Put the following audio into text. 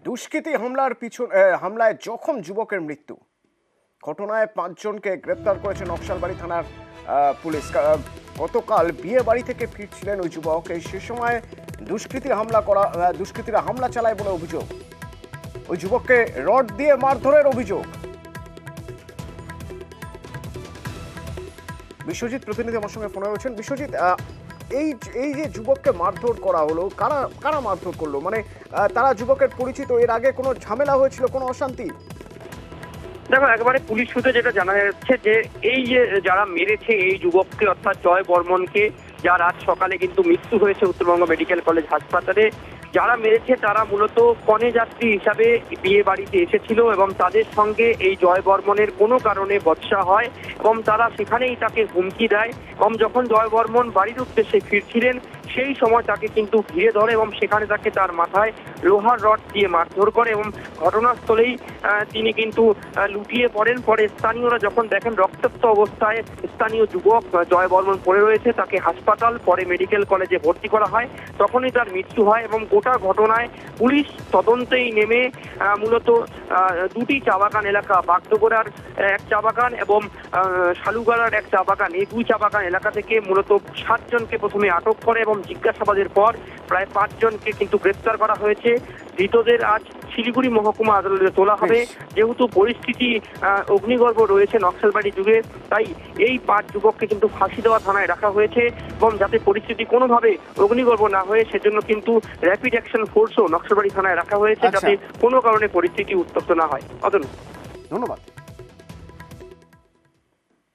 দুষ্কৃতী হামলায় জখম যুবকের মৃত্যু। ঘটনায় ৫ জনকে গ্রেপ্তার করেছে নকশালবাড়ি থানার পুলিশ। গতকাল বিয়ে বাড়ি থেকে ফিরছিলেন ওই যুবক। সে সময় দুষ্কৃতীরা হামলা চালায় বলে অভিযোগ। ওই যুবককে রড দিয়ে মারধরের অভিযোগ। বিশ্বজিৎ প্রতিনিধি আমার সঙ্গে ফোনে রয়েছেন। বিশ্বজিৎ, এই যে যুবককে মারধর করা হলো, কারা কারা মারধর করলো? মানে তারা যুবকের পরিচিত? এর আগে কোনো ঝামেলা হয়েছিল, কোনো অশান্তি? দেখো, একেবারে পুলিশ সূত্রে যেটা জানা যাচ্ছে যে এই যে যারা মেরেছে এই যুবককে অর্থাৎ জয় বর্মনকে, যার আজ সকালে কিন্তু মৃত্যু হয়েছে উত্তরবঙ্গ মেডিকেল কলেজ হাসপাতালে, যারা মেরেছে তারা মূলত কনে যাত্রী হিসাবে বিয়ে বাড়িতে এসেছিল এবং তাদের সঙ্গে এই জয় বর্মনের কোনো কারণে বচসা হয় এবং তারা সেখানেই তাকে হুমকি দেয় এবং যখন জয় বর্মন বাড়ির উদ্দেশ্যে ফিরছিলেন সেই সময় তাকে কিন্তু ঘিরে ধরে এবং সেখানে তাকে তার মাথায় লোহার রড দিয়ে মারধর করে এবং ঘটনাস্থলেই তিনি কিন্তু লুটিয়ে পড়েন। পরে স্থানীয়রা যখন দেখেন রক্তাক্ত অবস্থায় স্থানীয় যুবক জয় বর্মন পড়ে রয়েছে, তাকে হাসপাতাল পরে মেডিকেল কলেজে ভর্তি করা হয়, তখনই তার মৃত্যু হয়। এবং গোটা ঘটনায় পুলিশ তদন্তেই নেমে মূলত দুটি চা বাগান এলাকা, বাগডোগরার এক চা বাগান এবং শালুগাড়ার এক চা বাগান, এই দুই চা বাগান এলাকা থেকে মূলত 7 জনকে প্রথমে আটক করে এবং জিজ্ঞাসাবাদের পর প্রায় 5 জনকে কিন্তু গ্রেপ্তার করা হয়েছে। ধৃতদের আজ শিলিগুড়ি মহকুমা আদালতে তোলা হবে। যেহেতু পরিস্থিতি অগ্নিগর্ভ রয়েছে নকশালবাড়ি যুগে, তাই এই 5 যুবককে কিন্তু ফাঁসি দেওয়া থানায় রাখা হয়েছে এবং যাতে পরিস্থিতি কোনোভাবে অগ্নিগর্ভ না হয়ে সেজন্য কিন্তু র্যাপিড অ্যাকশন ফোর্সও নকশালবাড়ি থানায় রাখা হয়েছে, যাতে কোনো কারণে পরিস্থিতি উত্তপ্ত না হয়। অতনু, ধন্যবাদ।